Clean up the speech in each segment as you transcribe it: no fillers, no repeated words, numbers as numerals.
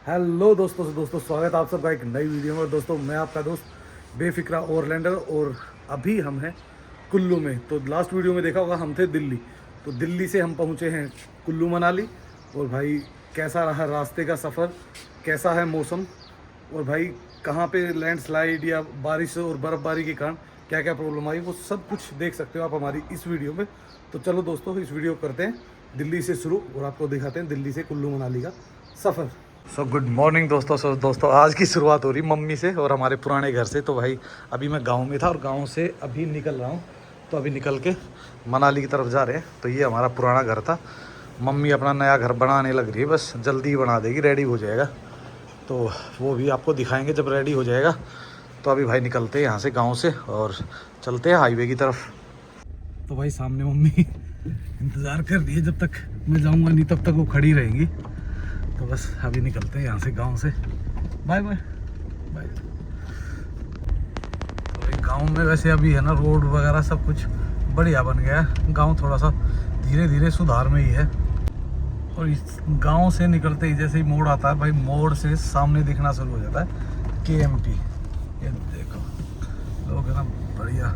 Hello दोस्तों स्वागत है आप सबका एक नई वीडियो में। और दोस्तों मैं आपका दोस्त बेफिक्रा ओवरलैंडर और अभी हम हैं कुल्लू में। तो लास्ट वीडियो में देखा होगा हम थे दिल्ली, तो दिल्ली से हम पहुंचे हैं कुल्लू मनाली। और भाई कैसा रहा रास्ते का सफ़र, कैसा है मौसम, और भाई कहाँ पे लैंडस्लाइड या बारिश और बर्फ़बारी के कारण क्या क्या प्रॉब्लम आई, वो सब कुछ देख सकते हो आप हमारी इस वीडियो में। तो चलो दोस्तों इस वीडियो करते हैं दिल्ली से शुरू और आपको दिखाते हैं दिल्ली से कुल्लू मनाली का सफ़र। सो गुड मॉर्निंग दोस्तों आज की शुरुआत हो रही मम्मी से और हमारे पुराने घर से। तो भाई अभी मैं गांव में था और गांव से अभी निकल रहा हूं, तो अभी निकल के मनाली की तरफ जा रहे हैं। तो ये हमारा पुराना घर था, मम्मी अपना नया घर बनाने लग रही है, बस जल्दी ही बना देगी, रेडी हो जाएगा। तो वो भी आपको दिखाएंगे जब रेडी हो जाएगा। तो अभी भाई निकलते हैं यहाँ से गाँव से और चलते हैं हाईवे की तरफ। तो भाई सामने मम्मी इंतज़ार कर रही है, जब तक मैं जाऊँगा नहीं तब तक वो खड़ी रहेंगी। तो बस अभी निकलते हैं यहाँ से गांव से। Bye bye bye. तो गांव में वैसे अभी है ना रोड वगैरह सब कुछ बढ़िया बन गया है। गांव थोड़ा सा धीरे धीरे सुधार में ही है। और इस गांव से निकलते ही जैसे ही मोड़ आता है भाई, मोड़ से सामने दिखना शुरू हो जाता है KMT। ये देखो लोग है ना बढ़िया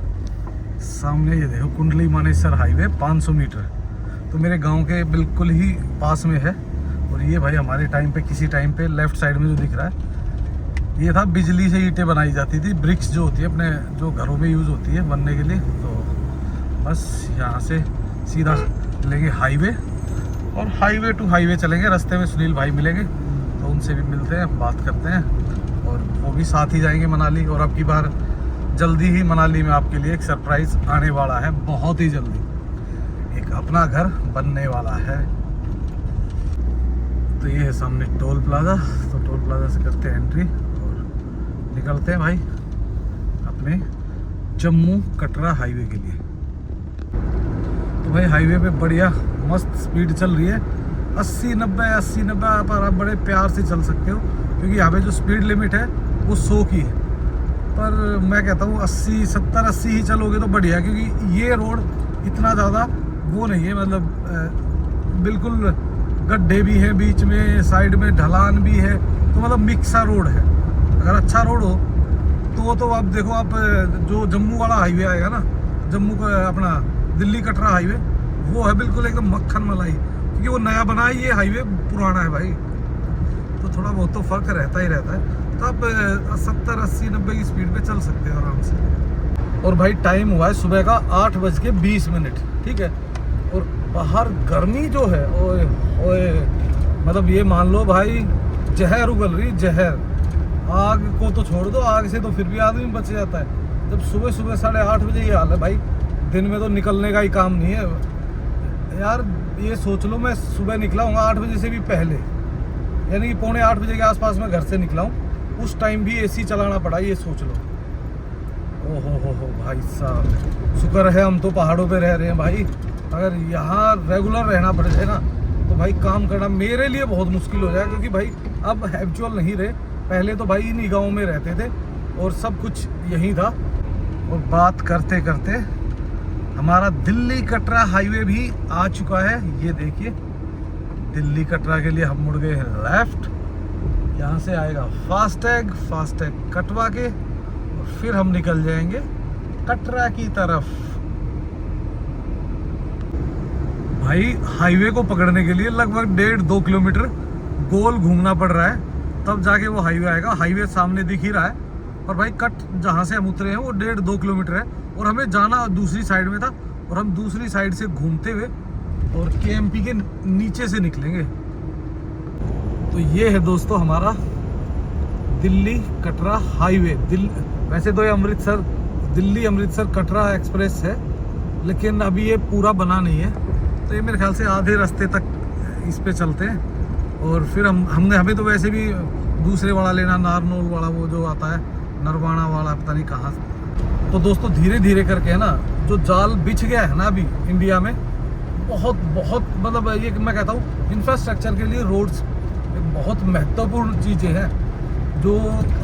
सामने, ये देखो कुंडली मानेसर हाईवे 500 मीटर तो मेरे गाँव के बिल्कुल ही पास में है। और ये भाई हमारे टाइम पे किसी टाइम पे लेफ्ट साइड में जो दिख रहा है ये था बिजली से ईंटें बनाई जाती थी, ब्रिक्स जो होती है अपने जो घरों में यूज़ होती है बनने के लिए। तो बस यहाँ से सीधा लेंगे हाईवे और हाईवे टू हाईवे चलेंगे। रास्ते में सुनील भाई मिलेंगे तो उनसे भी मिलते हैं, बात करते हैं और वो भी साथ ही जाएंगे मनाली। और अब की बार जल्दी ही मनाली में आपके लिए एक सरप्राइज़ आने वाला है, बहुत ही जल्दी एक अपना घर बनने वाला है। तो ये है सामने टोल प्लाजा, तो टोल प्लाजा से करते हैं एंट्री और निकलते हैं भाई अपने जम्मू कटरा हाईवे के लिए। तो भाई हाईवे पे बढ़िया मस्त स्पीड चल रही है, 80-90 पर आप बड़े प्यार से चल सकते हो, क्योंकि यहाँ पे जो स्पीड लिमिट है वो 100 की है। पर मैं कहता हूँ 80, 70, 80 ही चलोगे तो बढ़िया, क्योंकि ये रोड इतना ज़्यादा वो नहीं है, मतलब बिल्कुल गड्ढे भी है बीच में, साइड में ढलान भी है, तो मतलब मिक्सा रोड है। अगर अच्छा रोड हो तो आप देखो, आप जो जम्मू वाला हाईवे आएगा ना, जम्मू का अपना दिल्ली कटरा हाईवे, वो है बिल्कुल एकदम मक्खन मलाई, क्योंकि वो नया बना है, ये हाईवे पुराना है भाई। तो थोड़ा बहुत तो फर्क रहता ही रहता है। तो आप 70, 80, 90 की स्पीड पे चल सकते हो आराम से। और भाई टाइम हुआ है सुबह का 8:20, ठीक है। और बाहर गर्मी जो है ओए ओए, मतलब ये मान लो भाई जहर उगल रही, जहर। आग को तो छोड़ दो, आग से तो फिर भी आदमी बच जाता है। जब सुबह 8:30 बजे ये हाल है भाई, दिन में तो निकलने का ही काम नहीं है यार। ये सोच लो मैं सुबह निकला हूँ 8 बजे से भी पहले, यानी कि 7:45 बजे के आसपास मैं घर से निकला हूँ, उस टाइम भी AC चलाना पड़ा, ये सोच लो। ओहो हो भाई साहब, शुक्र है हम तो पहाड़ों पे रह रहे हैं भाई। अगर यहाँ रेगुलर रहना पड़ जाए ना तो भाई काम करना मेरे लिए बहुत मुश्किल हो जाए, क्योंकि भाई अब हैबिचुअल नहीं रहे। पहले तो भाई इन्हीं गाँव में रहते थे और सब कुछ यहीं था। और बात करते करते हमारा दिल्ली कटरा हाईवे भी आ चुका है। ये देखिए दिल्ली कटरा के लिए हम मुड़ गए हैं लेफ्ट, यहाँ से आएगा फास्टैग कटवा के और फिर हम निकल जाएंगे कटरा की तरफ। भाई हाईवे को पकड़ने के लिए लगभग 1.5-2 किलोमीटर गोल घूमना पड़ रहा है, तब जाके वो हाईवे आएगा। हाईवे सामने दिख ही रहा है, और भाई कट जहाँ से हम उतरे हैं वो 1.5-2 किलोमीटर है, और हमें जाना दूसरी साइड में था, और हम दूसरी साइड से घूमते हुए और KMP के नीचे से निकलेंगे। तो ये है दोस्तों हमारा दिल्ली कटरा हाईवे। वैसे तो ये दिल्ली अमृतसर कटरा एक्सप्रेस है, लेकिन अभी ये पूरा बना नहीं है, तो ये मेरे ख्याल से आधे रास्ते तक इस पे चलते हैं। और फिर हमें तो वैसे भी दूसरे वाला लेना, नारनौल वाला, वो जो आता है नरवाना वाला, पता नहीं कहाँ। तो दोस्तों धीरे धीरे करके है ना जो जाल बिछ गया है ना अभी इंडिया में, बहुत मतलब ये मैं कहता हूँ इंफ्रास्ट्रक्चर के लिए रोड्स बहुत महत्वपूर्ण चीज़ें हैं, जो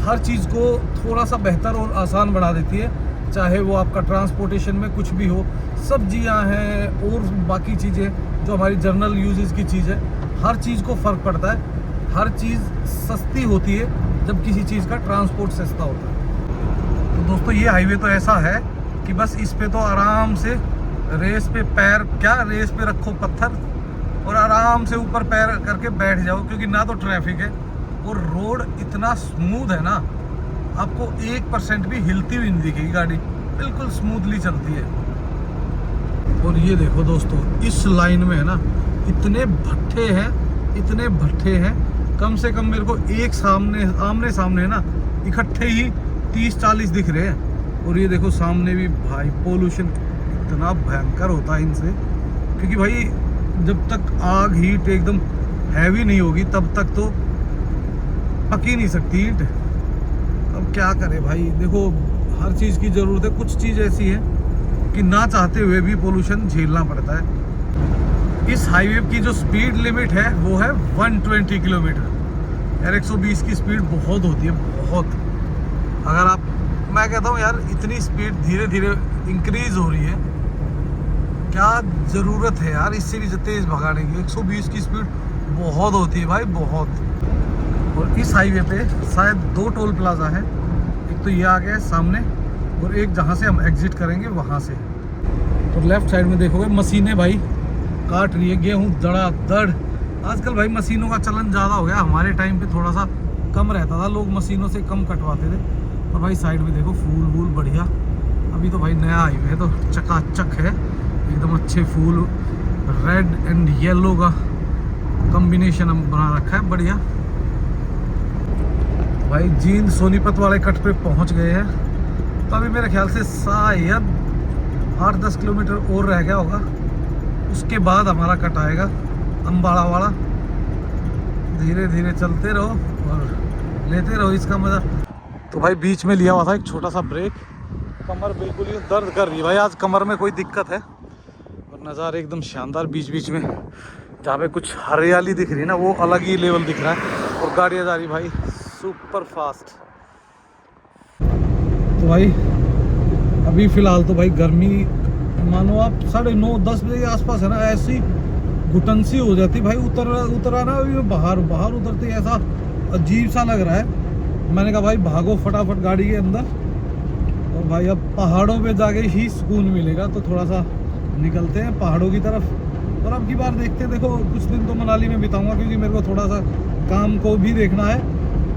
हर चीज़ को थोड़ा सा बेहतर और आसान बना देती है। चाहे वो आपका ट्रांसपोर्टेशन में कुछ भी हो, सब्जियां हैं और बाकी चीज़ें जो हमारी जनरल यूजेस की चीज़ है, हर चीज़ को फ़र्क पड़ता है। हर चीज़ सस्ती होती है जब किसी चीज़ का ट्रांसपोर्ट सस्ता होता है। तो दोस्तों ये हाईवे तो ऐसा है कि बस इस पे तो आराम से रेस पे रखो पत्थर और आराम से ऊपर पैर करके बैठ जाओ, क्योंकि ना तो ट्रैफिक है और रोड इतना स्मूथ है ना, आपको 1% भी हिलती हुई नहीं दिखेगी गाड़ी, बिल्कुल स्मूथली चलती है। और ये देखो दोस्तों, इस लाइन में है ना इतने भट्ठे हैं, कम से कम मेरे को एक आमने सामने है ना इकट्ठे ही 30-40 दिख रहे हैं। और ये देखो सामने भी भाई पोल्यूशन इतना भयंकर होता है इनसे, क्योंकि भाई जब तक आग हीट एकदम हैवी नहीं होगी तब तक तो पक ही नहीं सकती हीट। अब क्या करें भाई, देखो हर चीज़ की ज़रूरत है, कुछ चीज़ ऐसी है कि ना चाहते हुए भी पोल्यूशन झेलना पड़ता है। इस हाईवे की जो स्पीड लिमिट है वो है 120 किलोमीटर। यार 120 की स्पीड बहुत होती है, बहुत। अगर आप, मैं कहता हूँ यार इतनी स्पीड धीरे धीरे इंक्रीज हो रही है, क्या ज़रूरत है यार इससे भी तेज़ भगाने की। 120 की स्पीड बहुत होती है भाई, बहुत। और इस हाईवे पे शायद 2 टोल प्लाजा है, एक तो ये आ गया है सामने और एक जहाँ से हम एग्जिट करेंगे वहाँ से। और लेफ्ट साइड में देखोगे मशीनें भाई काट रही है गेहूँ धड़ाधड़। आजकल भाई मशीनों का चलन ज़्यादा हो गया, हमारे टाइम पे थोड़ा सा कम रहता था, लोग मशीनों से कम कटवाते थे। और भाई साइड में देखो फूल वूल बढ़िया, अभी तो भाई नया हाईवे है तो चकाचक है एकदम, अच्छे फूल, रेड एंड येलो का कॉम्बिनेशन हम बना रखा है बढ़िया। भाई जींद सोनीपत वाले कट पे पहुंच गए हैं, तो अभी मेरे ख्याल से शायद 8-10 किलोमीटर और रह गया होगा, उसके बाद हमारा कट आएगा अम्बाड़ा वाला। धीरे धीरे चलते रहो और लेते रहो इसका मज़ा। तो भाई बीच में लिया हुआ था एक छोटा सा ब्रेक, कमर बिल्कुल ही दर्द कर रही है भाई, आज कमर में कोई दिक्कत है। और नज़ारा एकदम शानदार, बीच बीच में जहाँ पे कुछ हरियाली दिख रही है ना वो अलग ही लेवल दिख रहा है, और गाड़ियाँ जा रही भाई सुपर फास्ट। तो भाई अभी फ़िलहाल तो भाई गर्मी मानो आप 9:30-10 बजे के आसपास है ना, ऐसी घुटन सी हो जाती भाई। उतरा ना अभी बाहर उतरते ऐसा अजीब सा लग रहा है। मैंने कहा भाई भागो फटाफट गाड़ी के अंदर, और भाई अब पहाड़ों पे जाके ही सुकून मिलेगा, तो थोड़ा सा निकलते हैं पहाड़ों की तरफ। और अब की बार देखते हैं, देखो कुछ दिन तो मनाली में बिताऊंगा क्योंकि मेरे को थोड़ा सा काम को भी देखना है,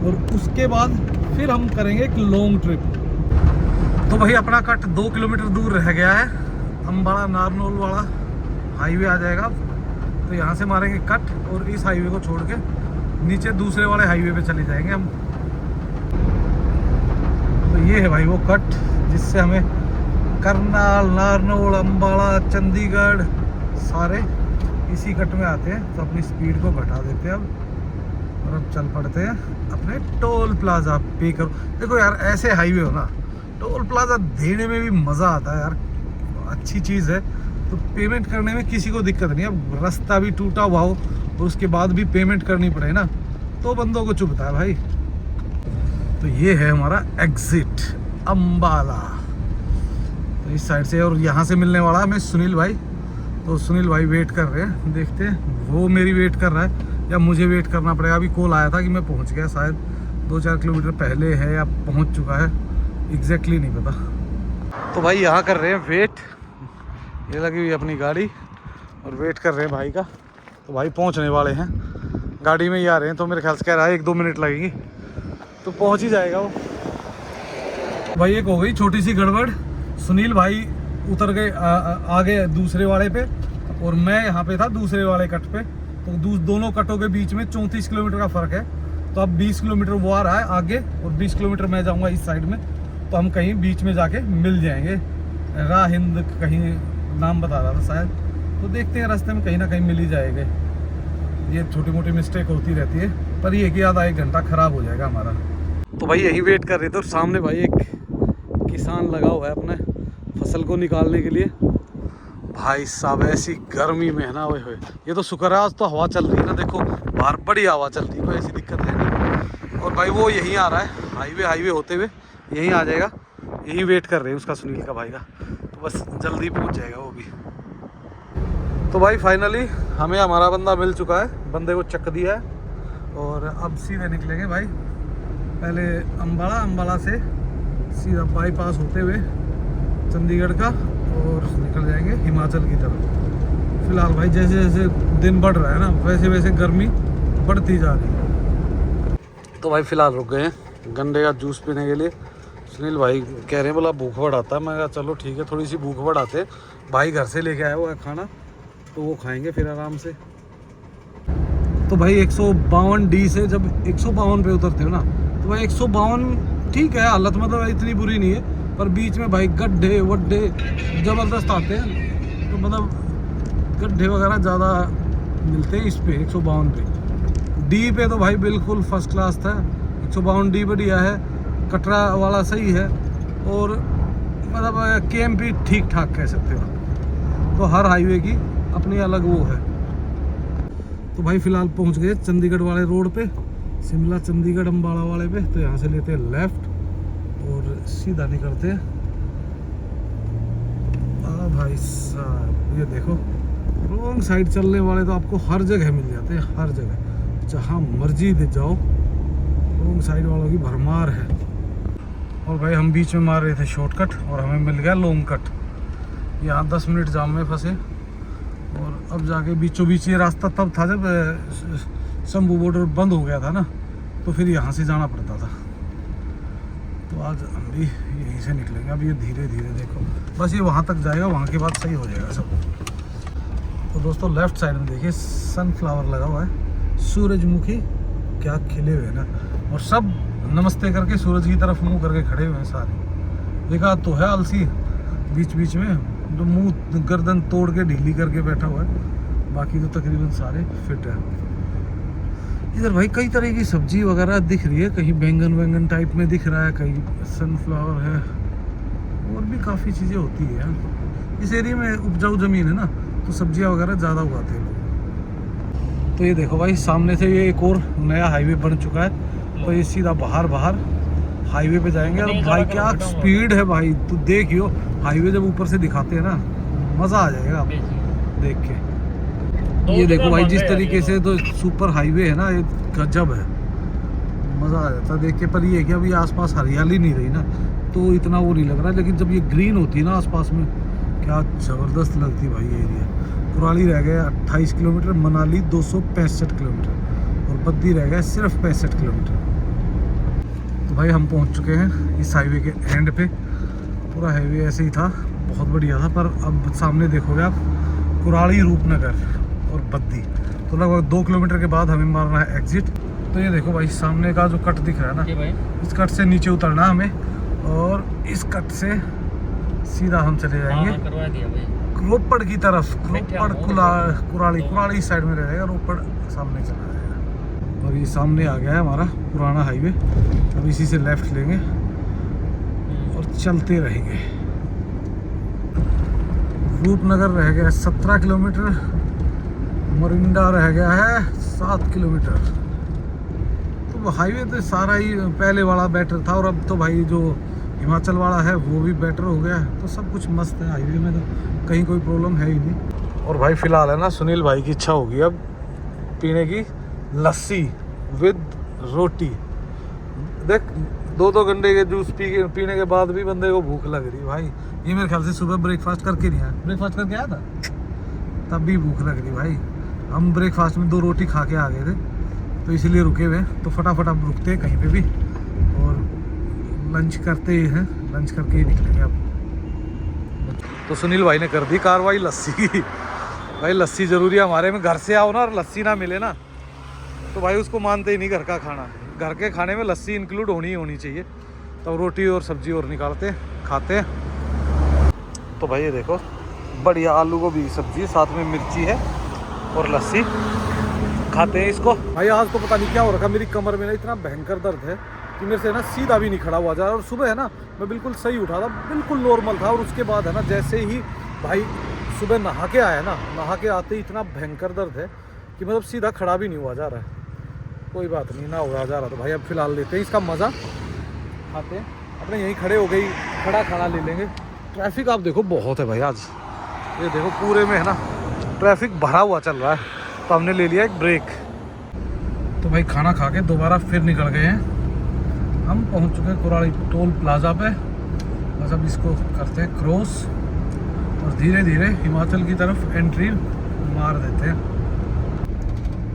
और उसके बाद फिर हम करेंगे एक लॉन्ग ट्रिप। तो भाई अपना कट 2 किलोमीटर दूर रह गया है, अम्बाड़ा नारनौल वाला हाईवे आ जाएगा। तो यहाँ से मारेंगे कट और इस हाईवे को छोड़ के नीचे दूसरे वाले हाईवे पे चले जाएंगे हम। तो ये है भाई वो कट जिससे हमें करनाल, नारनौल, अम्बाड़ा, चंडीगढ़ सारे इसी कट में आते हैं। तो अपनी स्पीड को घटा देते हैं अब, और अब चल पड़ते हैं अपने टोल प्लाजा पे करो। देखो यार ऐसे हाईवे हो ना, टोल प्लाजा देने में भी मज़ा आता है यार, अच्छी चीज़ है। तो पेमेंट करने में किसी को दिक्कत नहीं। अब रास्ता भी टूटा हुआ हो और उसके बाद भी पेमेंट करनी पड़े ना, तो बंदों को चुभता है भाई। तो ये है हमारा एग्जिट अम्बाला, तो इस साइड से। और यहाँ से मिलने वाला है हमें सुनील भाई, तो सुनील भाई वेट कर रहे हैं, देखते हैं वो मेरी वेट कर रहा है या मुझे वेट करना पड़ेगा। अभी कॉल आया था कि मैं पहुँच गया, शायद 2-4 किलोमीटर पहले है या पहुँच चुका है, एग्जैक्टली नहीं पता। तो भाई यहाँ कर रहे हैं वेट, ये लगी हुई अपनी गाड़ी और वेट कर रहे हैं भाई का। तो भाई पहुँचने वाले हैं, गाड़ी में ही आ रहे हैं, तो मेरे ख्याल से कह रहा है 1-2 मिनट लगेंगी तो पहुँच ही जाएगा वो। भाई एक हो गई छोटी सी गड़बड़, सुनील भाई उतर गए आगे दूसरे वाले पे, और मैं यहाँ पे था दूसरे वाले कट पे। तो दोनों कटों के बीच में 34 किलोमीटर का फ़र्क है। तो अब 20 किलोमीटर वो आ रहा है आगे और 20 किलोमीटर मैं जाऊँगा इस साइड में, तो हम कहीं बीच में जाके मिल जाएंगे। राह हिंद कहीं नाम बता रहा था शायद, तो देखते हैं रास्ते में कहीं ना कहीं मिल ही जाएंगे। ये छोटी मोटी मिस्टेक होती रहती है, पर ये कि आधा 1 घंटा ख़राब हो जाएगा हमारा। तो भाई यही वेट कर रहे थे, और सामने भाई एक किसान लगा हुआ है अपने फसल को निकालने के लिए। भाई साहब ऐसी गर्मी में है ना, ओए होए, ये तो शुक्र है आज तो हवा चल रही है ना, देखो बाहर बड़ी हवा चल रही है, कोई ऐसी दिक्कत है नहीं। और भाई वो यहीं आ रहा है, हाईवे होते हुए यहीं आ जाएगा, यही वेट कर रहे हैं उसका, सुनील का भाई का। तो बस जल्दी पहुंच जाएगा वो भी। तो भाई फाइनली हमें हमारा बंदा मिल चुका है, बंदे को चक दिया है और अब सीधे निकलेंगे भाई, पहले अम्बाला से सीधा बाईपास होते हुए चंडीगढ़ का और निकल जाएंगे हिमाचल की तरफ। फिलहाल भाई जैसे जैसे दिन बढ़ रहा है ना वैसे वैसे गर्मी बढ़ती जा रही है। तो भाई फिलहाल रुक गए हैं गन्ने का जूस पीने के लिए। सुनील भाई कह रहे हैं बोला भूख बढ़ाता है। मैं कहा चलो ठीक है, थोड़ी सी भूख बढ़ाते। भाई घर से लेके आया हुआ है खाना तो वो खाएंगे फिर आराम से। तो भाई 152D से जब 152 पे उतरते हो ना तो भाई 152 ठीक है, हालत मतलब इतनी बुरी नहीं है, पर बीच में भाई गड्ढे वड्ढे ज़बरदस्त आते हैं। तो मतलब गड्ढे वगैरह ज़्यादा मिलते हैं इस पे 152 पे। डी पे तो भाई बिल्कुल फर्स्ट क्लास था। 152D बढ़िया है, कटरा वाला सही है, और मतलब केएम भी ठीक ठाक कह सकते हो। तो हर हाईवे की अपनी अलग वो है। तो भाई फिलहाल पहुंच गए चंडीगढ़ वाले रोड पे, शिमला चंडीगढ़ अम्बाला वाले पे। तो यहाँ से लेते हैं लेफ्ट और सीधा निकलते हैं। भाई साहब ये देखो, रॉन्ग साइड चलने वाले तो आपको हर जगह मिल जाते हैं, हर जगह जहाँ मर्जी दे जाओ रॉन्ग साइड वालों की भरमार है। और भाई हम बीच में मार रहे थे शॉर्टकट और हमें मिल गया लॉन्ग कट। यहाँ 10 मिनट जाम में फंसे और अब जाके बीचों बीच ये रास्ता तब था जब शंभू बॉर्डर बंद हो गया था ना, तो फिर यहाँ से जाना पड़ता था। तो आज हम भी यहीं से निकलेंगे। अब ये धीरे धीरे देखो, बस ये वहाँ तक जाएगा, वहाँ के बाद सही हो जाएगा सब। तो दोस्तों लेफ्ट साइड में देखिए सनफ्लावर लगा हुआ है, सूरजमुखी क्या खिले हुए हैं ना, और सब नमस्ते करके सूरज की तरफ मुँह करके खड़े हुए हैं सारे। एक आध तो है आलसी बीच बीच में जो मुंह गर्दन तोड़ के ढीली करके बैठा हुआ है, बाकी तो तकरीबन सारे फिट है। इधर भाई कई तरह की सब्जी वगैरह दिख रही है, कहीं बैंगन वैंगन टाइप में दिख रहा है, कहीं सनफ्लावर है, और भी काफ़ी चीज़ें होती है। इस एरिया में उपजाऊ ज़मीन है ना, तो सब्जियां वगैरह ज़्यादा उगाते हैं लोग। तो ये देखो भाई सामने से ये एक और नया हाईवे बन चुका है, तो ये सीधा बाहर हाईवे पे जाएंगे। और भाई क्या स्पीड है भाई, तू देखियो हाईवे जब ऊपर से दिखाते हैं ना मज़ा आ जाएगा देख के। ये देखो भाई जिस तरीके से तो सुपर हाईवे है ना, ये गजब है, मज़ा आ जाता है देख के। पर ये है कि अभी आसपास हरियाली नहीं रही ना, तो इतना वो नहीं लग रहा, लेकिन जब ये ग्रीन होती है ना आसपास में, क्या ज़बरदस्त लगती है भाई ये एरिया। कुराली रह गया 28 किलोमीटर, मनाली 265 किलोमीटर, और बद्दी रह गया सिर्फ 65 किलोमीटर। तो भाई हम पहुंच चुके हैं इस हाईवे के एंड पे। पूरा हाईवे ऐसे ही था, बहुत बढ़िया था, पर अब सामने देखोगे आप कुराली, रूपनगर और बद्दी। तो लगभग 2 किलोमीटर के बाद हमें मारना है एग्जिट। तो ये देखो भाई सामने का जो कट दिख रहा है ना, इस कट से नीचे उतरना हमें, और इस कट से सीधा हम चले जाएंगे रोपड़ की तरफ। रोपड़ कुराली साइड में रहेगा, रोपड़ सामने चला जाएगा। और ये सामने आ गया है हमारा पुराना हाईवे। अब इसी से लेफ्ट लेंगे और चलते रहेंगे। रूपनगर रह गया 17 किलोमीटर, मोरिंडा रह गया है 7 किलोमीटर। तो हाईवे तो सारा ही पहले वाला बेटर था, और अब तो भाई जो हिमाचल वाला है वो भी बेटर हो गया है। तो सब कुछ मस्त है हाईवे में, तो कहीं कोई प्रॉब्लम है ही नहीं। और भाई फिलहाल है ना सुनील भाई की इच्छा होगी अब पीने की लस्सी विद रोटी। देख 2 गंडे के जूस पीने के बाद भी बंदे को भूख लग रही भाई। ये मेरे ख्याल से सुबह ब्रेकफास्ट करके नहीं आया, ब्रेकफास्ट करके आया था तब भी भूख लग रही भाई। हम ब्रेकफास्ट में 2 रोटी खा के आ गए थे, तो इसीलिए रुके हुए। तो फटाफट हम रुकते हैं कहीं पे भी और लंच करते हैं, लंच करके ही निकलेंगे अब। तो सुनील भाई ने कर दी कार्रवाई लस्सी की। भाई लस्सी ज़रूरी है हमारे में, घर से आओ ना और लस्सी ना मिले ना तो भाई उसको मानते ही नहीं घर का खाना। घर के खाने में लस्सी इंक्लूड होनी चाहिए। तब रोटी और सब्जी और निकालते खाते हैं। तो भाई ये देखो बढ़िया आलू गोभी सब्जी, साथ में मिर्ची है और लस्सी, खाते हैं इसको। भाई आज तो पता नहीं क्या हो रखा, मेरी कमर में ना इतना भयंकर दर्द है कि मेरे से ना सीधा भी नहीं खड़ा हुआ जा रहा। और सुबह है ना मैं बिल्कुल सही उठा था, बिल्कुल नॉर्मल था, और उसके बाद है ना जैसे ही भाई सुबह नहा के आया ना, नहा के आते ही इतना भयंकर दर्द है कि मतलब सीधा खड़ा भी नहीं हुआ जा रहा है। कोई बात नहीं, ना हुआ जा रहा। तो भाई अब फिलहाल लेते हैं इसका मज़ा, खाते हैं अपने यहीं खड़े हो गई, खड़ा खाना ले लेंगे। ट्रैफिक आप देखो बहुत है भाई आज, ये देखो पूरे में है ना ट्रैफिक भरा हुआ चल रहा है। तो हमने ले लिया एक ब्रेक। तो भाई खाना खा के दोबारा फिर निकल गए हैं। हम पहुंच चुके हैं कुराली टोल प्लाजा पे। बस अब इसको करते हैं क्रॉस और धीरे धीरे हिमाचल की तरफ एंट्री मार देते हैं।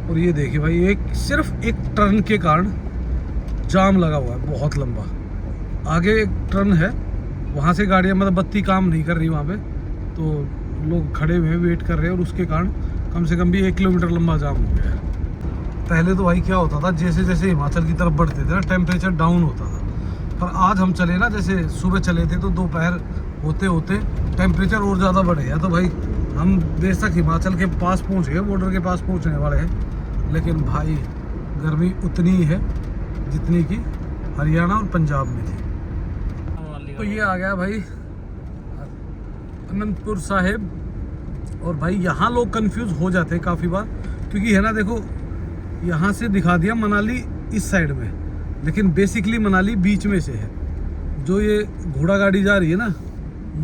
और ये देखिए भाई, सिर्फ एक टर्न के कारण जाम लगा हुआ है बहुत लंबा। आगे एक टर्न है, वहाँ से गाड़ियाँ मतलब बत्ती काम नहीं कर रही वहाँ पे, तो लोग खड़े हुए वेट कर रहे हैं और उसके कारण कम से कम भी 1 किलोमीटर लंबा जाम हो गया है। पहले तो भाई क्या होता था, जैसे जैसे हिमाचल की तरफ बढ़ते थे ना टेम्परेचर डाउन होता था, पर आज हम चले ना, जैसे सुबह चले थे तो दोपहर होते होते टेम्परेचर और ज़्यादा बढ़ गया। तो भाई हम बेशक हिमाचल के पास पहुँच गए, बॉर्डर के पास पहुँचने वाले हैं, लेकिन भाई गर्मी उतनी ही है जितनी कि हरियाणा और पंजाब में थी। तो ये आ गया भाई अनंतपुर साहिब। और भाई यहाँ लोग कंफ्यूज हो जाते हैं काफ़ी बार, क्योंकि है ना, देखो यहाँ से दिखा दिया मनाली इस साइड में, लेकिन बेसिकली मनाली बीच में से है। जो ये घोड़ा गाड़ी जा रही है ना,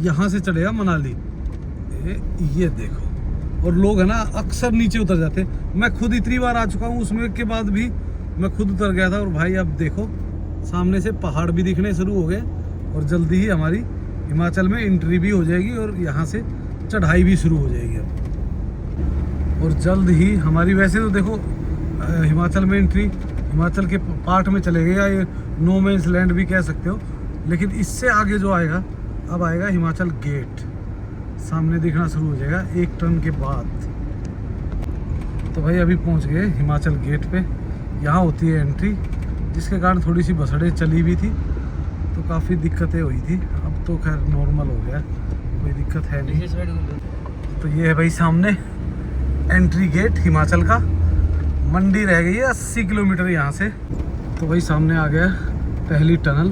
यहाँ से चढ़ेगा मनाली, ये देखो। और लोग है ना अक्सर नीचे उतर जाते हैं। मैं खुद इतनी बार आ चुका हूँ, उसमें के बाद भी मैं खुद उतर गया था। और भाई अब देखो सामने से पहाड़ भी दिखने शुरू हो गए और जल्दी ही हमारी हिमाचल में एंट्री भी हो जाएगी और यहाँ से चढ़ाई भी शुरू हो जाएगी अब। और जल्द ही हमारी, वैसे तो देखो हिमाचल में एंट्री हिमाचल के पार्ट में चले गए, या ये नो मैंस लैंड भी कह सकते हो, लेकिन इससे आगे जो आएगा, अब आएगा हिमाचल गेट, सामने दिखना शुरू हो जाएगा 1 टर्न के बाद। तो भाई अभी पहुँच गए हिमाचल गेट पे। यहाँ होती है एंट्री, जिसके कारण थोड़ी सी बसड़ें चली भी थी तो काफ़ी दिक्कतें हुई थी। अब तो खैर नॉर्मल हो गया, कोई दिक्कत है नहीं। तो ये है भाई सामने एंट्री गेट हिमाचल का। मंडी रह गई है 80 किलोमीटर यहाँ से। तो भाई सामने आ गया पहली टनल।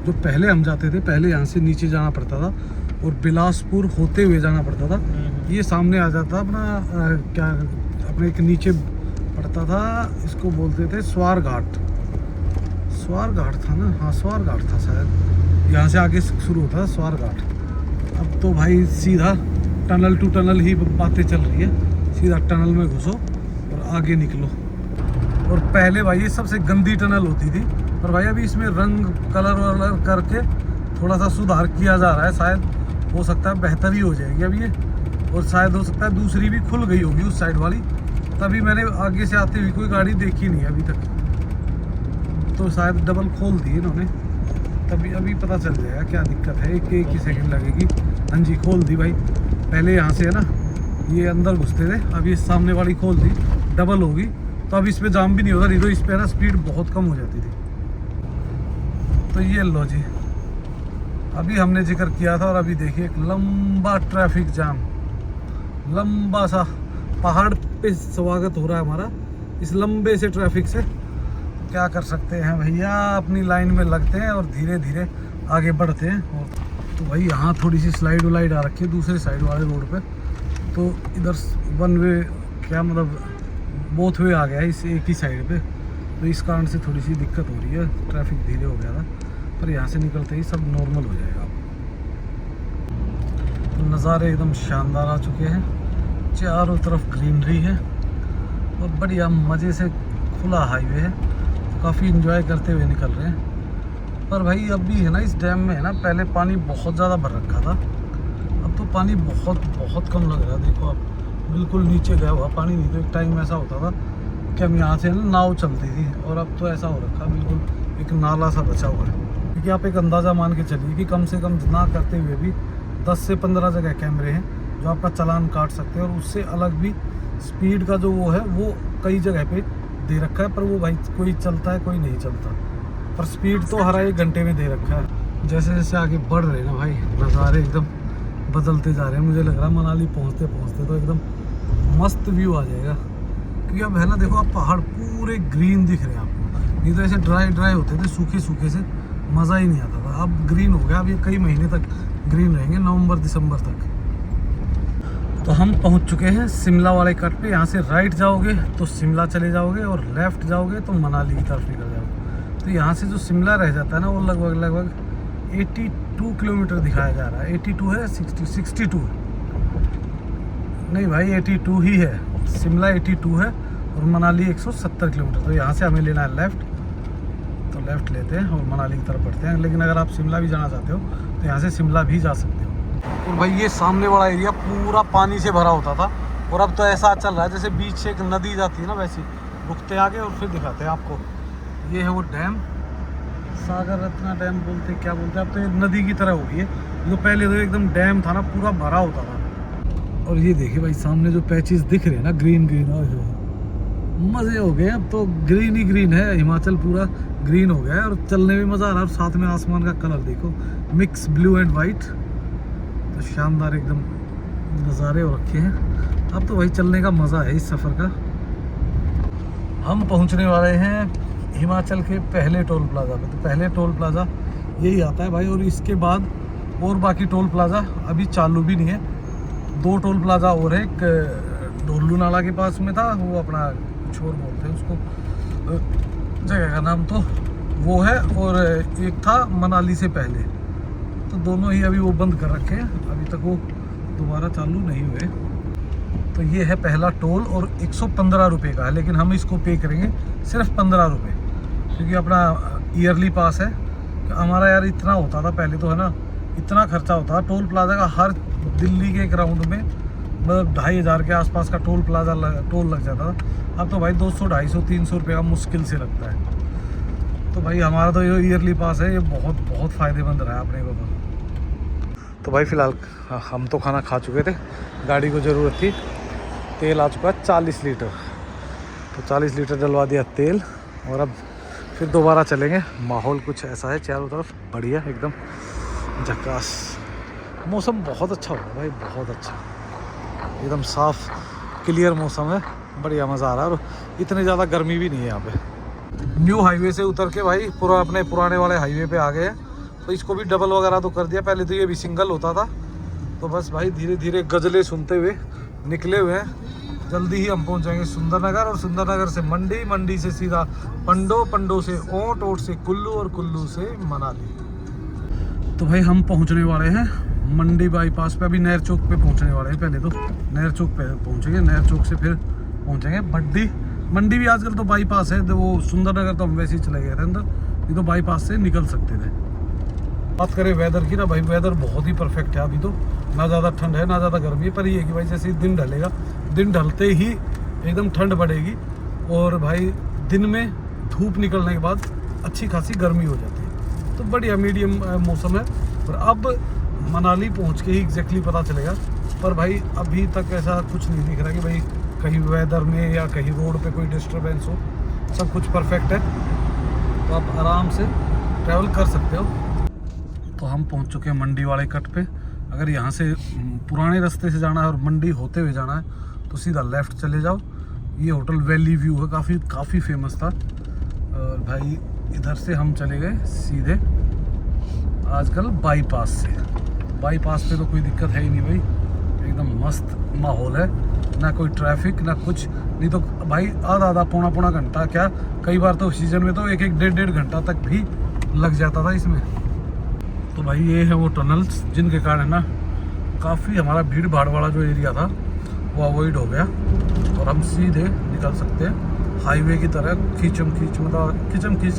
जो पहले हम जाते थे, पहले यहाँ से नीचे जाना पड़ता था और बिलासपुर होते हुए जाना पड़ता था। ये सामने आ जाता अपना क्या अपने एक नीचे पड़ता था, इसको बोलते थे स्वार घाट। स्वार घाट था ना, हाँ स्वार घाट था शायद। यहाँ से आगे शुरू होता था स्वार घाट। अब तो भाई सीधा टनल टू टनल ही बातें चल रही है। सीधा टनल में घुसो और आगे निकलो। और पहले भाई ये सबसे गंदी टनल होती थी, पर भाई अभी इसमें रंग कलर वलर करके थोड़ा सा सुधार किया जा रहा है। शायद हो सकता है बेहतर ही हो जाएगी अब ये, और शायद हो सकता है दूसरी भी खुल गई होगी उस साइड वाली। तभी मैंने आगे से आती हुई कोई गाड़ी देखी नहीं अभी तक, तो शायद डबल खोल दी इन्होंने, तभी अभी पता चल जाएगा क्या दिक्कत है। एक ही सेकंड लगेगी। हाँ जी, खोल दी भाई। पहले यहाँ से है ना ये अंदर घुसते थे, अब ये सामने वाली खोल दी, डबल होगी, तो अब इस पर जाम भी नहीं होता। नहीं तो इस पर ना स्पीड बहुत कम हो जाती थी। तो ये लो जी, अभी हमने जिक्र किया था और अभी देखिए एक लंबा ट्रैफिक जाम, लंबा सा पहाड़ पे स्वागत हो रहा है हमारा इस लंबे से ट्रैफिक से। क्या कर सकते हैं भैया, अपनी लाइन में लगते हैं और धीरे धीरे आगे बढ़ते हैं। और तो भाई यहाँ थोड़ी सी स्लाइड वलाइड आ रखी है दूसरे साइड वाले रोड पे, तो इधर वन वे क्या मतलब बोथ वे आ गया है इस एक ही साइड पे, तो इस कारण से थोड़ी सी दिक्कत हो रही है। ट्रैफिक धीरे हो गया था, पर यहाँ से निकलते ही सब नॉर्मल हो जाएगा। तो नज़ारे एकदम शानदार आ चुके हैं, चारों तरफ ग्रीनरी है और बढ़िया मज़े से खुला हाईवे है। काफ़ी इंजॉय करते हुए निकल रहे हैं। पर भाई अब भी है ना इस डैम में है ना, पहले पानी बहुत ज़्यादा भर रखा था, अब तो पानी बहुत बहुत कम लग रहा है। देखो अब बिल्कुल नीचे गया हुआ पानी, नहीं तो एक टाइम ऐसा होता था कि हम यहाँ से ना नाव चलती थी, और अब तो ऐसा हो रखा बिल्कुल एक नाला सा बचा हुआ है। क्योंकि आप एक अंदाज़ा मान के चलिए कि कम से कम ना करते हुए भी 10 से 15 जगह कैमरे हैं जो आपका चालान काट सकते हैं, और उससे अलग भी स्पीड का जो वो है वो कई जगह पे दे रखा है। पर वो भाई कोई चलता है कोई नहीं चलता, पर स्पीड तो हर 1 घंटे में दे रखा है। जैसे जैसे आगे बढ़ रहे हैं ना भाई, नज़ारे एकदम बदलते जा रहे हैं। मुझे लग रहा है मनाली पहुंचते पहुंचते तो एकदम मस्त व्यू आ जाएगा, क्योंकि अब है ना देखो आप पहाड़ पूरे ग्रीन दिख रहे हैं आपको। नहीं तो ऐसे ड्राई ड्राई होते थे, सूखे सूखे से मज़ा ही नहीं आता था। अब ग्रीन हो गया, अब ये कई महीने तक ग्रीन रहेंगे, नवंबर दिसंबर तक। तो हम पहुंच चुके हैं शिमला वाले कट पे। यहाँ से राइट जाओगे तो शिमला चले जाओगे और लेफ़्ट जाओगे तो मनाली की तरफ निकल जाओगे। तो यहाँ से जो शिमला रह जाता है ना, वो लगभग 82 किलोमीटर दिखाया जा रहा है। 82 है 62 है, नहीं भाई 82 ही है। शिमला 82 है और मनाली 170 किलोमीटर। तो यहाँ से हमें लेना है लेफ़्ट, तो लेफ़्ट लेते हैं और मनाली की तरफ बढ़ते हैं। लेकिन अगर आप शिमला भी जाना चाहते हो तो यहाँ से शिमला भी जा सकते हो। और भाई ये सामने वाला एरिया पूरा पानी से भरा होता था और अब तो ऐसा चल रहा है जैसे बीच से एक नदी जाती है ना, वैसी। रुकते आगे और फिर दिखाते हैं आपको। ये है वो डैम, सागर रत्ना डैम बोलते क्या बोलते हैं, अब तो ये नदी की तरह हो गई है। जो पहले तो एकदम डैम था ना, पूरा भरा होता था। और ये देखिए भाई सामने जो पैचेस दिख रहे हैं ना, ग्रीन ग्रीन, मज़े हो गए। अब तो ग्रीन ही ग्रीन है, हिमाचल पूरा ग्रीन हो गया है और चलने में मज़ा आ रहा है। और साथ में आसमान का कलर देखो, मिक्स ब्लू एंड वाइट, तो शानदार एकदम नज़ारे हो रखे हैं। अब तो भाई चलने का मज़ा है इस सफ़र का। हम पहुंचने वाले हैं हिमाचल के पहले टोल प्लाज़ा पे। तो पहले टोल प्लाज़ा यही आता है भाई, और इसके बाद और बाकी टोल प्लाज़ा अभी चालू भी नहीं है। 2 टोल प्लाज़ा और है, एक डोलू नाला के पास में था, वो अपना कुछ और बोलते हैं उसको, जगह का नाम तो वो है, और एक था मनाली से पहले। तो दोनों ही अभी वो बंद कर रखे हैं, अभी तक वो दोबारा चालू नहीं हुए। तो ये है पहला टोल और 115 रुपये का है, लेकिन हम इसको पे करेंगे सिर्फ 15 रुपये, क्योंकि अपना ईयरली पास है। हमारा यार इतना होता था पहले तो, है ना, इतना खर्चा होता था टोल प्लाज़ा का। हर दिल्ली के एक राउंड में मतलब 2500 के आसपास का टोल प्लाज़ा टोल लग जाता था। अब तो भाई 200, 250, 300 रुपये का मुश्किल से लगता है। तो भाई हमारा तो ये ईयरली पास है, ये बहुत बहुत फ़ायदेमंद रहा है अपने को। तो भाई फ़िलहाल हम तो खाना खा चुके थे, गाड़ी को ज़रूरत थी। तेल आ चुका है 40 लीटर, तो 40 लीटर डलवा दिया तेल, और अब फिर दोबारा चलेंगे। माहौल कुछ ऐसा है चारों तरफ, बढ़िया एकदम झकास। मौसम बहुत अच्छा हो रहा है भाई, बहुत अच्छा, एकदम साफ़ क्लियर मौसम है, बढ़िया मज़ा आ रहा है। और इतनी ज़्यादा गर्मी भी नहीं है यहाँ पे। न्यू हाईवे से उतर के भाई पूरा अपने पुराने वाले हाईवे पे आ गए हैं। तो इसको भी डबल वगैरह तो कर दिया, पहले तो ये भी सिंगल होता था। तो बस भाई धीरे धीरे गज़लें सुनते हुए निकले हुए हैं। जल्दी ही हम पहुंच जाएंगे सुंदरनगर, और सुंदरनगर से मंडी, मंडी से सीधा पंडो, पंडो से ओट, ओट से कुल्लू, और कुल्लू से मनाली। तो भाई हम पहुंचने वाले हैं मंडी बाईपास पे। अभी नहर चौक पे पहुंचने वाले हैं, पहले तो नहर चौक पे पहुंचेंगे, नहर चौक से फिर पहुंचेंगे मंडी। मंडी भी आजकल तो बाईपास है, तो वो सुंदरनगर तो हम वैसे ही चले गए थे अंदर, ये तो बाईपास से निकल सकते थे। बात करें वेदर की ना भाई, वेदर बहुत ही परफेक्ट है। अभी तो ना ज़्यादा ठंड है ना ज़्यादा गर्मी है, पर ये है कि भाई जैसे ही दिन ढलेगा, दिन ढलते ही एकदम ठंड बढ़ेगी, और भाई दिन में धूप निकलने के बाद अच्छी खासी गर्मी हो जाती है। तो बढ़िया मीडियम मौसम है। और अब मनाली पहुंच के ही एग्जैक्टली पता चलेगा, पर भाई अभी तक ऐसा कुछ नहीं दिख रहा कि भाई कहीं वेदर में या कहीं रोड पे कोई डिस्टर्बेंस हो। सब कुछ परफेक्ट है, तो आप आराम से ट्रैवल कर सकते हो। तो हम पहुंच चुके हैं मंडी वाले कट पे। अगर यहाँ से पुराने रास्ते से जाना है और मंडी होते हुए जाना है तो सीधा लेफ़्ट चले जाओ। ये होटल वैली व्यू है, काफ़ी फेमस था। और भाई इधर से हम चले गए सीधे आजकल बाईपास से। बाईपास पे तो कोई दिक्कत है ही नहीं भाई, एकदम मस्त माहौल है, ना कोई ट्रैफिक ना कुछ। नहीं तो भाई आधा पौना घंटा, क्या कई बार तो सीजन में तो 1-1, 1.5 घंटा तक भी लग जाता था इसमें। तो भाई ये है वो टनल्स जिनके कारण ना काफ़ी हमारा भीड़ भाड़ वाला जो एरिया था वो अवॉइड हो गया, और हम सीधे निकल सकते हैं हाईवे की तरह। खींच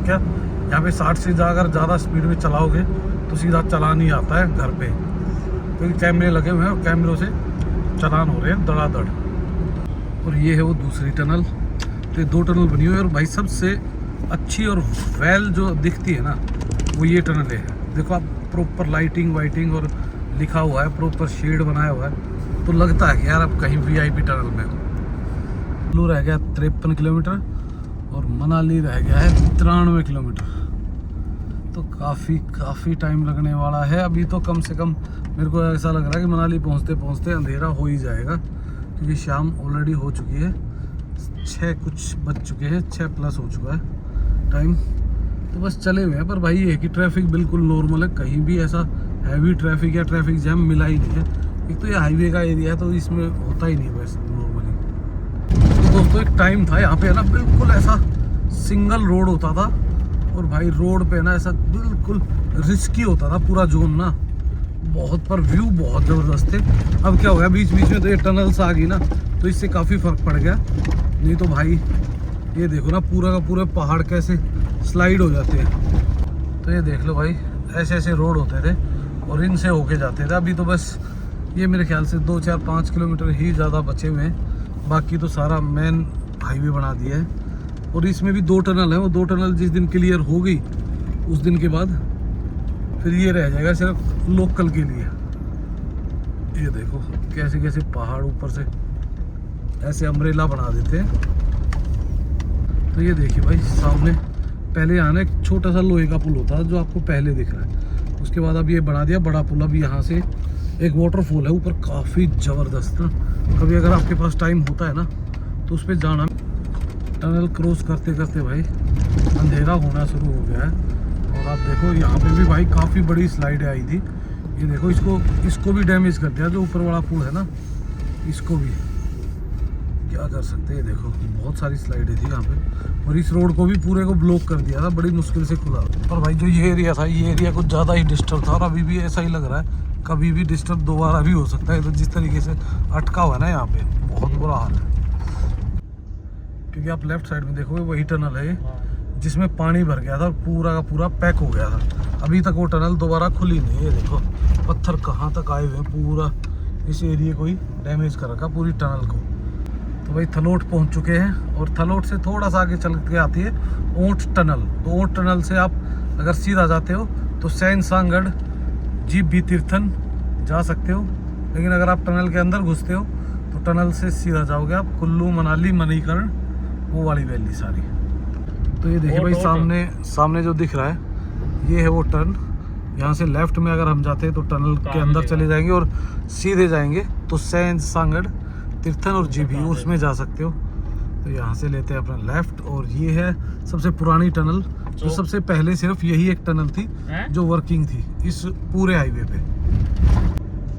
क्या, यहाँ पे 60 से अगर ज़्यादा स्पीड में चलाओगे तो सीधा चलान ही आता है घर पे, क्योंकि कैमरे लगे हुए हैं और कैमरों से चलान हो रहे हैं धड़ाधड़। और ये है वो दूसरी टनल। तो ये 2 टनल बनी हुई है, और भाई सबसे अच्छी और वेल जो दिखती है ना वो ये टनल है। देखो आप, प्रॉपर लाइटिंग वाइटिंग और लिखा हुआ है, प्रॉपर शेड बनाया हुआ है, तो लगता है कि यार अब कहीं VIP टनल में हो। कुल्लू रह गया 53 किलोमीटर और मनाली रह गया है 93 किलोमीटर। तो काफ़ी टाइम लगने वाला है। अभी तो कम से कम मेरे को ऐसा लग रहा है कि मनाली पहुंचते पहुंचते अंधेरा हो ही जाएगा, क्योंकि शाम ऑलरेडी हो चुकी है, 6 कुछ बज चुके हैं, 6+ हो चुका है टाइम। तो बस चले हुए हैं। पर भाई ये है कि ट्रैफिक बिल्कुल नॉर्मल है, कहीं भी ऐसा हैवी ट्रैफिक या ट्रैफिक जैम मिला ही नहीं है। एक तो ये हाईवे का एरिया है, तो इसमें होता ही नहीं वैसे नॉर्मली। तो दोस्तों एक टाइम था यहाँ पे, है ना, बिल्कुल ऐसा सिंगल रोड होता था, और भाई रोड पे ना ऐसा बिल्कुल रिस्की होता था पूरा जोन ना, बहुत, पर व्यू बहुत ज़बरदस्त थे। अब क्या हो गया, बीच बीच में तो ये टनल्स आ गई ना, तो इससे काफ़ी फ़र्क पड़ गया। नहीं तो भाई ये देखो ना पूरा का पूरा पहाड़ कैसे स्लाइड हो जाते हैं। तो ये देख लो भाई, ऐसे ऐसे रोड होते थे और इनसे होके जाते थे। अभी तो बस ये मेरे ख्याल से 2, 4, 5 किलोमीटर ही ज़्यादा बचे हुए हैं, बाकी तो सारा मेन हाईवे बना दिया है। और इसमें भी 2 टनल है, वो 2 टनल जिस दिन क्लियर हो गई उस दिन के बाद फिर ये रह जाएगा सिर्फ लोकल के लिए। ये देखो कैसे कैसे पहाड़ ऊपर से ऐसे अम्ब्रेला बना देते हैं। तो ये देखिए भाई सामने पहले यहाँ ना एक छोटा सा लोहे का पुल होता है जो आपको पहले दिख रहा है, उसके बाद अब ये बना दिया बड़ा पुल। अब यहाँ से एक वाटरफॉल है ऊपर, काफ़ी ज़बरदस्त ना। कभी अगर आपके पास टाइम होता है ना तो उस पर जाना। टनल क्रॉस करते करते भाई अंधेरा होना शुरू हो गया है। और आप देखो यहाँ पे भी भाई काफ़ी बड़ी स्लाइड आई थी। ये देखो इसको भी डैमेज कर दिया, जो ऊपर वाला पुल है ना, इसको भी क्या कर सकते हैं। देखो बहुत सारी स्लाइडें थी यहाँ पे, और इस रोड को भी पूरे को ब्लॉक कर दिया था, बड़ी मुश्किल से खुला। और भाई जो ये एरिया था, ये एरिया कुछ ज़्यादा ही डिस्टर्ब था, और अभी भी ऐसा ही लग रहा है, कभी भी डिस्टर्ब दोबारा भी हो सकता है। तो जिस तरीके से अटका हुआ है ना यहाँ पे, बहुत बुरा हाल है। क्योंकि आप लेफ्ट साइड में देखोगे वही टनल है जिसमें पानी भर गया था और पूरा का पूरा पैक हो गया था। अभी तक वो टनल दोबारा खुली नहीं है। देखो पत्थर कहाँ तक आए हुए हैं, पूरा इस एरिया को ही डैमेज कर रखा, पूरी टनल को। तो भाई थलोट पहुंच चुके हैं, और थलोट से थोड़ा सा आगे चल के आती है ऊंट टनल। तो ऊंट टनल से आप अगर सीधा जाते हो तो सैनसांगढ़ जीबी तीर्थन जा सकते हो, लेकिन अगर आप टनल के अंदर घुसते हो तो टनल से सीधा जाओगे आप कुल्लू, मनाली, मणिकर्ण, वो वाली वैली सारी। तो ये देखिए भाई सामने जो दिख रहा है ये है वो टर्न। यहाँ से लेफ्ट में अगर हम जाते हैं तो टनल के अंदर चले जाएंगे और सीधे जाएंगे तो सैनसांगढ़, तीर्थन और जीबी उसमें जा सकते हो। तो यहाँ से लेते हैं अपना लेफ्ट, और ये है सबसे पुरानी टनल, जो सबसे पहले सिर्फ यही एक टनल थी जो वर्किंग थी इस पूरे हाईवे पे।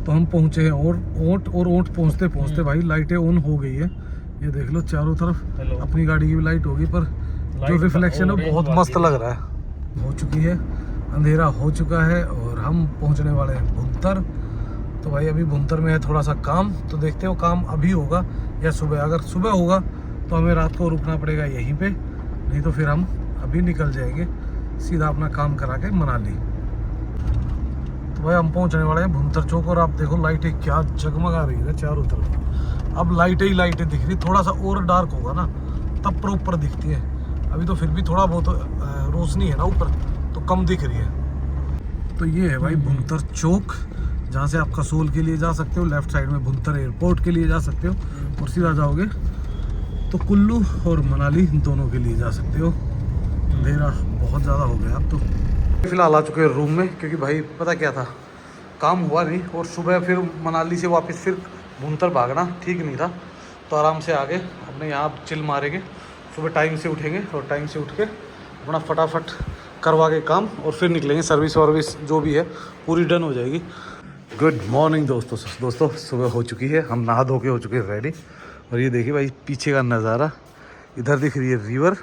तो हम पहुँचे हैं और ऊंट पहुँचते पहुँचते भाई लाइटें ऑन हो गई है। ये देख लो चारों तरफ अपनी गाड़ी की भी लाइट होगी, पर जो रिफ्लेक्शन है बहुत मस्त लग रहा है। हो चुकी है, अंधेरा हो चुका है और हम पहुंचने वाले हैं भुंतर। तो भाई अभी भुंतर में है थोड़ा सा काम, तो देखते हो काम अभी होगा या सुबह। अगर सुबह होगा तो हमें रात को रुकना पड़ेगा यहीं पे, नहीं तो फिर हम अभी निकल जाएंगे सीधा अपना काम करा के मनाली। तो भाई हम पहुंचने वाले हैं भुंतर चौक, और आप देखो लाइटें क्या जगमगा रही है चारों तरफ। अब लाइटें ही लाइटें दिख रही, थोड़ा सा और डार्क होगा ना तब प्रॉपर दिखती है। अभी तो फिर भी थोड़ा बहुत रोशनी है ना ऊपर, तो कम दिख रही है। तो ये है भाई भुंतर चौक, जहाँ से आप कसोल के लिए जा सकते हो, लेफ्ट साइड में भुंतर एयरपोर्ट के लिए जा सकते हो, और सीधा जाओगे तो कुल्लू और मनाली दोनों के लिए जा सकते हो। अंधेरा बहुत ज़्यादा हो गया अब तो। फिलहाल आ चुके हैं रूम में, क्योंकि भाई पता क्या था, काम हुआ नहीं, और सुबह फिर मनाली से वापस फिर भुंतर भागना ठीक नहीं था। तो आराम से आगे अपने यहाँ चिल मारेंगे, सुबह टाइम से उठेंगे और टाइम से उठ के अपना फटाफट करवा के काम, और फिर निकलेंगे। सर्विस वर्विस जो भी है पूरी डन हो जाएगी। गुड मॉर्निंग दोस्तों सुबह हो चुकी है, हम नहा धो के हो चुके हैं रेडी। और ये देखिए भाई पीछे का नज़ारा, इधर दिख रही है रिवर,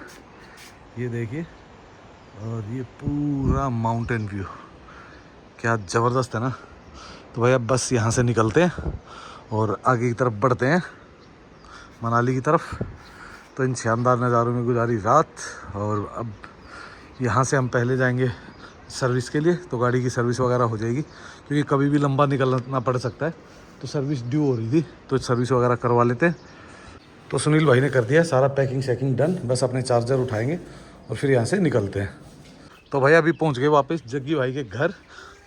ये देखिए, और ये पूरा माउंटेन व्यू क्या ज़बरदस्त है ना। तो भाई अब बस यहाँ से निकलते हैं और आगे की तरफ बढ़ते हैं मनाली की तरफ। तो इन शानदार नज़ारों में गुजारी रात, और अब यहाँ से हम पहले जाएंगे सर्विस के लिए। तो गाड़ी की सर्विस वगैरह हो जाएगी, क्योंकि कभी भी लंबा निकलना पड़ सकता है। तो सर्विस ड्यू हो रही थी, तो सर्विस वगैरह करवा लेते हैं। तो सुनील भाई ने कर दिया सारा पैकिंग शैकिंग डन, बस अपने चार्जर उठाएंगे और फिर यहाँ से निकलते हैं। तो भाई अभी पहुँच गए वापस जग्गी भाई के घर।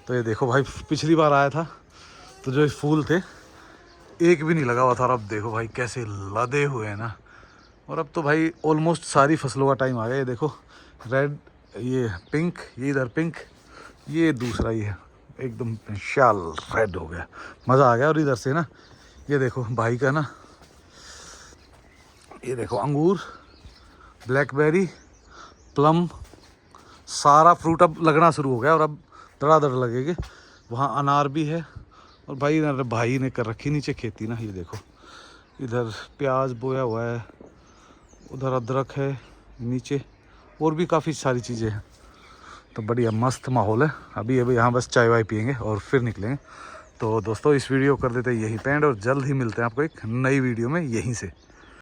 तो ये देखो भाई, पिछली बार आया था तो जो फूल थे एक भी नहीं लगा हुआ था, और अब देखो भाई कैसे लदे हुए हैं ना। और अब तो भाई ऑलमोस्ट सारी फसलों का टाइम आ गया। ये देखो रेड, ये पिंक, ये इधर पिंक, ये दूसरा ही है एकदम शाल रेड हो गया, मज़ा आ गया। और इधर से ना ये देखो भाई का ना, ये देखो अंगूर, ब्लैकबेरी, प्लम, सारा फ्रूट अब लगना शुरू हो गया, और अब धड़ाधड़ लगेंगे। वहाँ अनार भी है, और भाई ने कर रखी नीचे खेती ना। ये देखो इधर प्याज बोया हुआ है, उधर अदरक है नीचे, और भी काफ़ी सारी चीज़ें हैं। तो बढ़िया मस्त माहौल है। अभी यहाँ बस चाय वाय पियेंगे और फिर निकलेंगे। तो दोस्तों इस वीडियो कर देते हैं यहीं पे एंड, और जल्द ही मिलते हैं आपको एक नई वीडियो में यहीं से।